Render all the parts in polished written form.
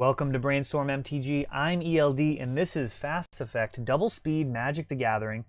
Welcome to Brainstorm MTG. I'm ELD, and this is Fast Effect Double Speed Magic the Gathering.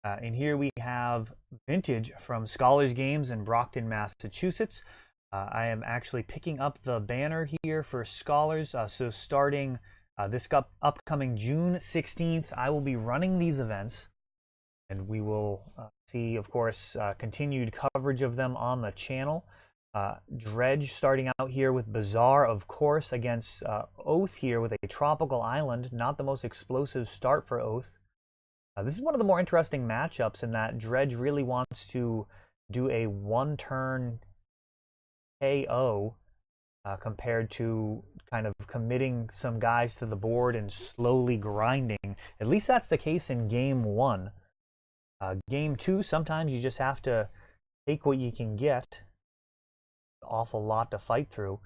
And here we have Vintage from Scholars Games in Brockton, Massachusetts. I am actually picking up the banner here for Scholars. So starting this upcoming June 16th, I will be running these events. And we will see, of course, continued coverage of them on the channel. Dredge starting out here with Bazaar, of course, against Oath here with a Tropical Island. Not the most explosive start for Oath. This is one of the more interesting matchups in that Dredge really wants to do a one-turn KO compared to kind of committing some guys to the board and slowly grinding. At least that's the case in Game 1. Game 2, sometimes you just have to take what you can get. Awful lot to fight through.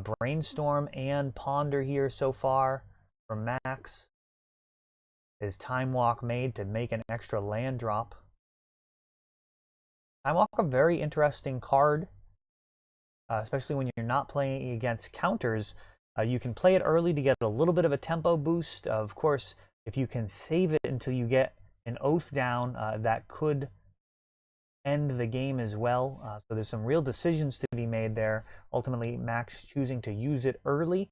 Brainstorm and Ponder here so far for Max. Is Time Walk made to make an extra land drop? Time Walk, a very interesting card, especially when you're not playing against counters. You can play it early to get a little bit of a tempo boost. Of course, if you can save it until you get an Oath down, that could end the game as well. So there's some real decisions to be made there. Ultimately, Max choosing to use it early,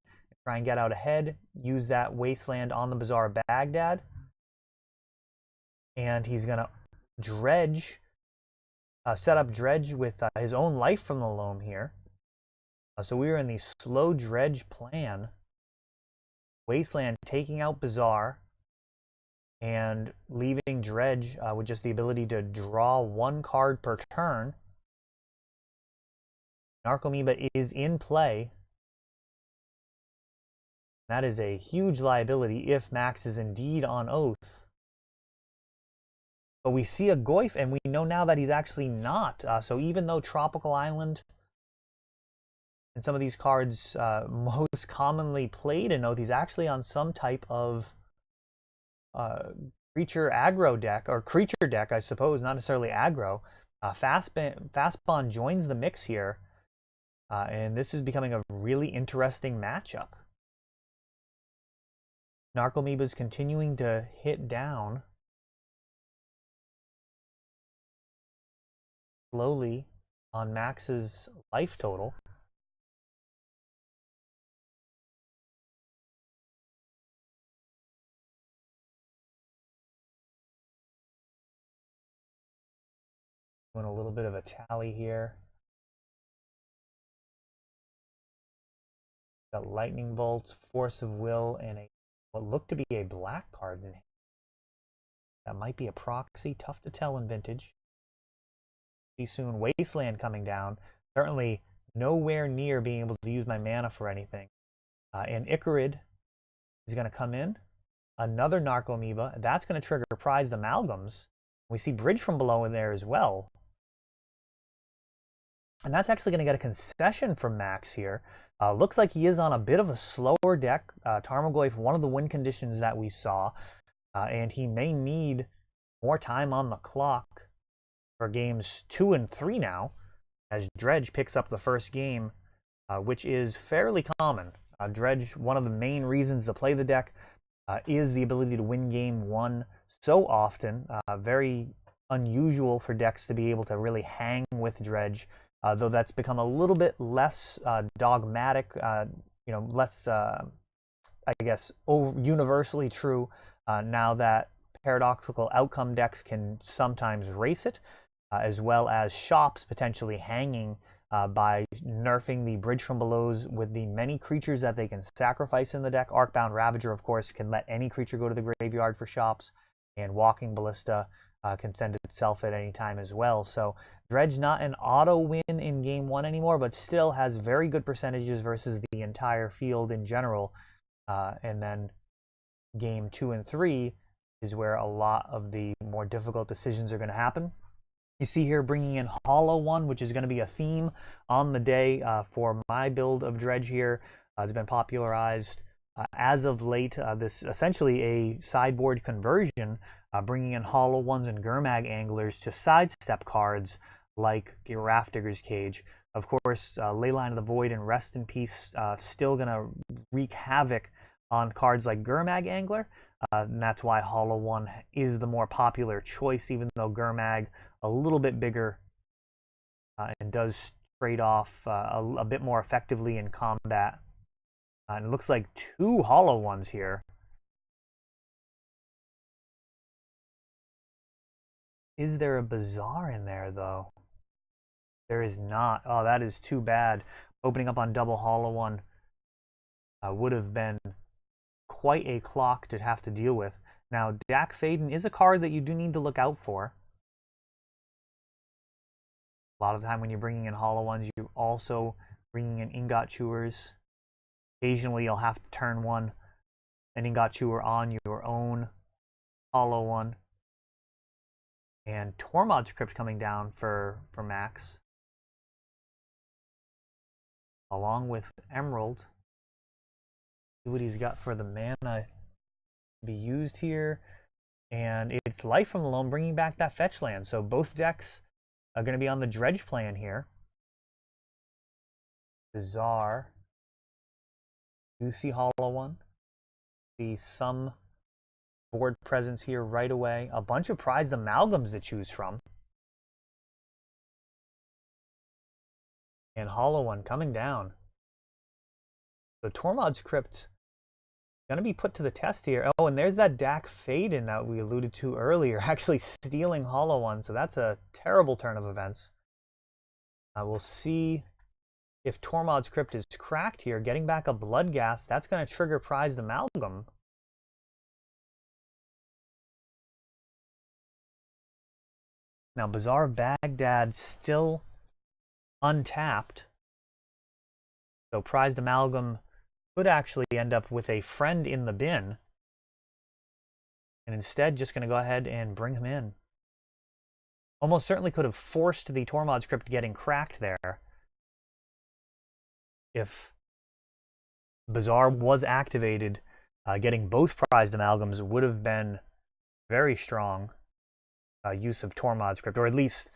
try and get out ahead, use that Wasteland on the Bazaar Baghdad. And he's going to Dredge, set up Dredge with his own Life from the Loam here. So we are in the slow Dredge plan. Wasteland taking out Bazaar and leaving Dredge with just the ability to draw one card per turn. Narcomoeba is in play. That is a huge liability if Max is indeed on Oath. But we see a Goyf, and we know now that he's actually not. So even though Tropical Island and some of these cards most commonly played in Oath, he's actually on some type of creature aggro deck, or creature deck, I suppose, not necessarily aggro. Fastbond joins the mix here, and this is becoming a really interesting matchup. Narcomoeba's continuing to hit down slowly on Max's life total. Doing a little bit of a tally here. Got Lightning Bolts, Force of Will, and what looked to be a black card in here. That might be a proxy. Tough to tell in Vintage. See soon. Wasteland coming down. Certainly nowhere near being able to use my mana for anything. And Icarid is going to come in. Another Narcomoeba. That's going to trigger Prized Amalgams. We see Bridge from Below in there as well. And that's actually going to get a concession from Max here. Looks like he is on a bit of a slower deck. Tarmogoyf, one of the win conditions that we saw. And he may need more time on the clock for games 2 and 3 now, as Dredge picks up the first game, which is fairly common. Dredge, one of the main reasons to play the deck is the ability to win game 1 so often. Very unusual for decks to be able to really hang with Dredge. Though that's become a little bit less dogmatic, less, I guess, universally true now that paradoxical outcome decks can sometimes race it, as well as shops potentially hanging by nerfing the Bridge from Belows with the many creatures that they can sacrifice in the deck. Arcbound Ravager, of course, can let any creature go to the graveyard for shops, and Walking Ballista can send itself at any time as well. So Dredge not an auto win in game 1 anymore, but still has very good percentages versus the entire field in general. And then game 2 and 3 is where a lot of the more difficult decisions are going to happen. You see here bringing in Hollow One, which is going to be a theme on the day for my build of Dredge here. It's been popularized as of late. This essentially a sideboard conversion, bringing in Hollow Ones and Gurmag Anglers to sidestep cards like Grafdigger's Cage. Of course, Leyline of the Void and Rest in Peace still going to wreak havoc on cards like Gurmag Angler, and that's why Hollow One is the more popular choice, even though Gurmag a little bit bigger and does trade off a bit more effectively in combat. And it looks like 2 Hollow Ones here. Is there a Bazaar in there, though? There is not. Oh, that is too bad. Opening up on double Hollow One would have been quite a clock to have to deal with. Now, Dak Faden is a card that you do need to look out for. A lot of the time when you're bringing in Hollow Ones, you're also bringing in Ingot Chewers. Occasionally, you'll have to turn an Ingot Chewer on your own Hollow One. And Tormod's Crypt coming down for Max. Along with Emerald. See what he's got for the mana to be used here. And it's Life from the Loam bringing back that fetch land. So both decks are going to be on the Dredge plan here. Bizarre. You see Hollow One. See some board presence here right away. A bunch of prized amalgams to choose from. And Hollow One coming down. So Tormod's Crypt going to be put to the test here. Oh, and there's that Dak Faden that we alluded to earlier, actually stealing Hollow One. So that's a terrible turn of events. We'll see if Tormod's Crypt is cracked here. Getting back a Bloodghast, that's going to trigger prized amalgam. Now, Bazaar of Baghdad still untapped. So prized amalgam could actually end up with a friend in the bin. And instead, just going to go ahead and bring him in. Almost certainly could have forced the Tormod's Crypt getting cracked there. If Bazaar was activated, getting both prized amalgams would have been very strong use of Tormod's Crypt, or at least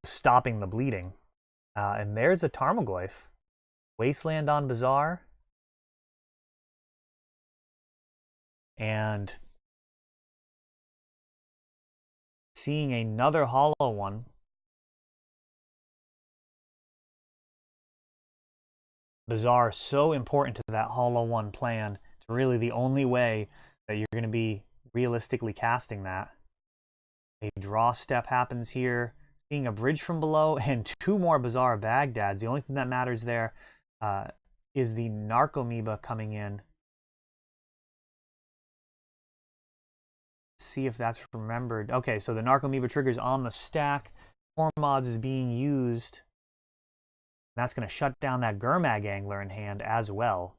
stopping the bleeding. And there's a Tarmogoyf. Wasteland on Bazaar. And seeing another Hollow One. Bazaar is so important to that Hollow One plan. It's really the only way that you're going to be realistically casting that. A draw step happens here. Seeing a bridge from below and 2 more Bazaar of Bagdads. The only thing that matters there is the Narcomoeba coming in. See if that's remembered. Okay, so the Narcomoeba trigger's on the stack. Tormod's is being used. That's going to shut down that Gurmag Angler in hand as well.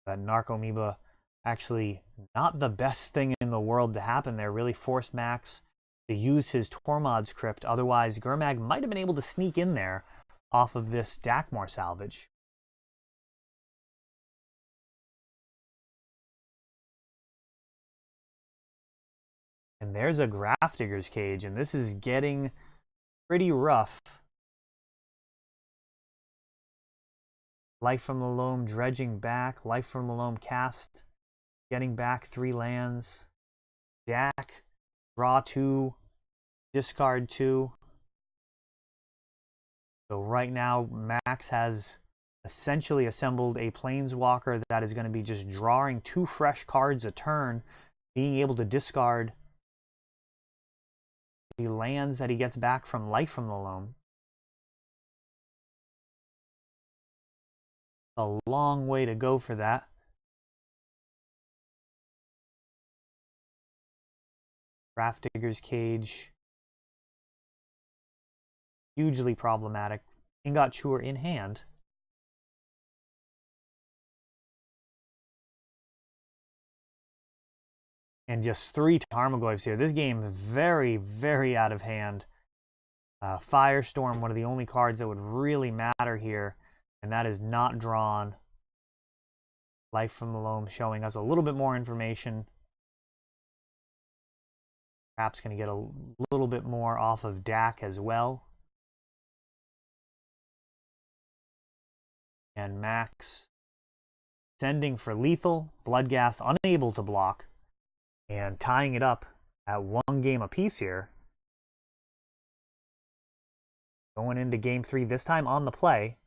That Narcomoeba actually not the best thing in the world to happen there. Really forced Max to use his Tormod's Crypt. Otherwise, Gurmag might have been able to sneak in there off of this Dakmor salvage. And there's a Grafdigger's Cage, and this is getting pretty rough. Life from the Loam dredging back. Life from the Loam cast. Getting back 3 lands. Dak. Draw 2. Discard 2. So right now, Max has essentially assembled a Planeswalker that is going to be just drawing 2 fresh cards a turn. Being able to discard the lands that he gets back from Life from the Loam. A long way to go for that. Grafdigger's Cage. Hugely problematic. Ingot Chewer in hand. And just 3 Tarmogoyfs here. This game very, very out of hand. Firestorm, one of the only cards that would really matter here. And that is not drawn. Life from the Loam showing us a little bit more information. Perhaps going to get a little bit more off of Dak as well. And Max sending for lethal, Bloodghast unable to block, and tying it up at 1 game apiece here. Going into game 3, this time on the play.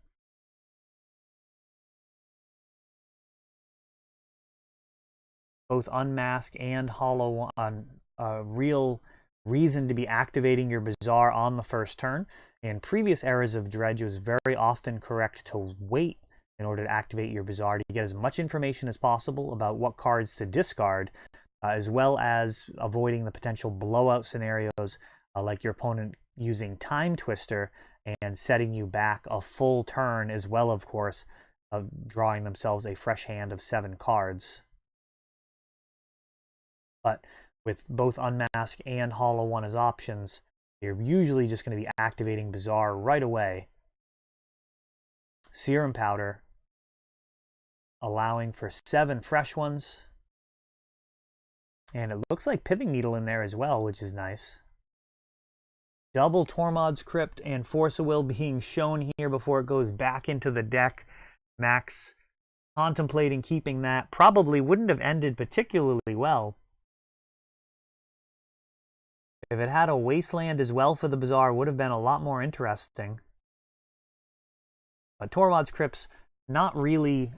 Both Unmask and Hollow on a real reason to be activating your Bazaar on the first turn. In previous eras of Dredge, it was very often correct to wait in order to activate your Bazaar to get as much information as possible about what cards to discard, as well as avoiding the potential blowout scenarios like your opponent using Time Twister and setting you back a full turn, as well, of course, of drawing themselves a fresh hand of 7 cards. But with both Unmask and Hollow One as options, you're usually just going to be activating Bazaar right away. Serum Powder, allowing for 7 fresh ones. And it looks like Pithing Needle in there as well, which is nice. Double Tormod's Crypt and Force of Will being shown here before it goes back into the deck. Max contemplating keeping that. Probably wouldn't have ended particularly well. If it had a Wasteland as well for the Bazaar, would have been a lot more interesting. But Tormod's Crypt's not really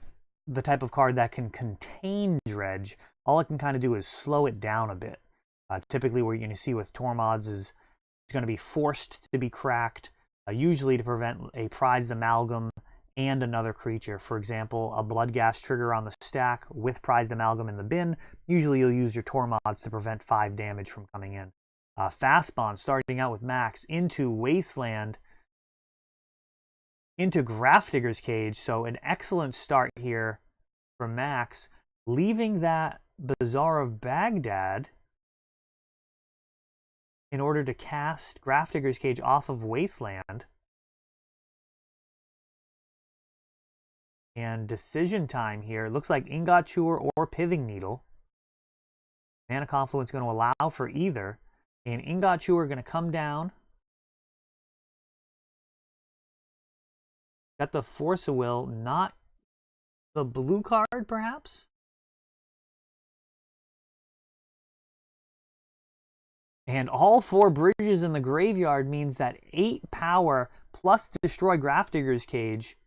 the type of card that can contain Dredge. All it can kind of do is slow it down a bit. Typically what you're going to see with Tormod's is it's going to be forced to be cracked, usually to prevent a prized amalgam and another creature. For example, a Bloodghast trigger on the stack with prized amalgam in the bin. Usually you'll use your Tormod's to prevent 5 damage from coming in. Fastbond starting out with Max into Wasteland, into Grafdigger's Cage. So an excellent start here for Max, leaving that Bazaar of Baghdad in order to cast Grafdigger's Cage off of Wasteland. And decision time here. Looks like Ingot Chewer or Pithing Needle. Mana Confluence going to allow for either. And Ingot Chewer going to come down. Got the Force of Will, not the blue card, perhaps? And all 4 bridges in the graveyard means that 8 power plus destroy Grafdigger's Cage.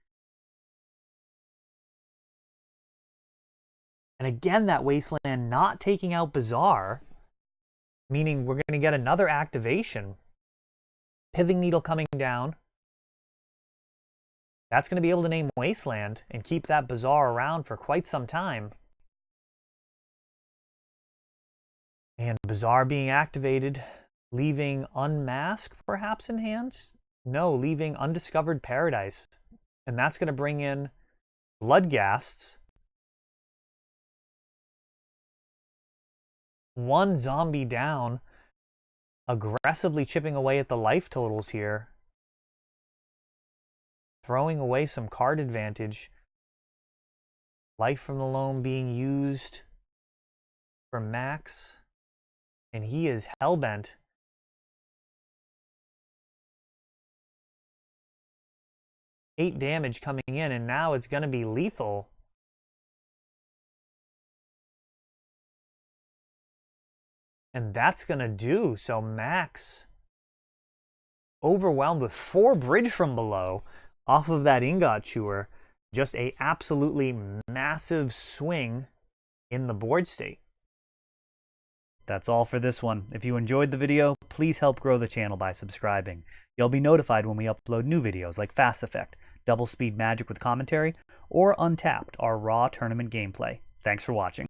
And again, that Wasteland not taking out Bazaar, meaning we're going to get another activation. Pithing Needle coming down. That's going to be able to name Wasteland and keep that Bazaar around for quite some time. And Bazaar being activated, leaving Unmask perhaps in hand? No, leaving Undiscovered Paradise. And that's going to bring in Bloodghasts. 1 zombie down, aggressively chipping away at the life totals here. Throwing away some card advantage. Life from the Loam being used for Max. And he is hellbent. Eight damage coming in, and now it's going to be lethal. And that's going to do. So Max, overwhelmed with 4 bridge from below off of that Ingot Chewer. Just a absolutely massive swing in the board state. That's all for this one. If you enjoyed the video, please help grow the channel by subscribing. You'll be notified when we upload new videos like Fast Effect, Double Speed Magic with commentary, or Untapped, our raw tournament gameplay. Thanks for watching.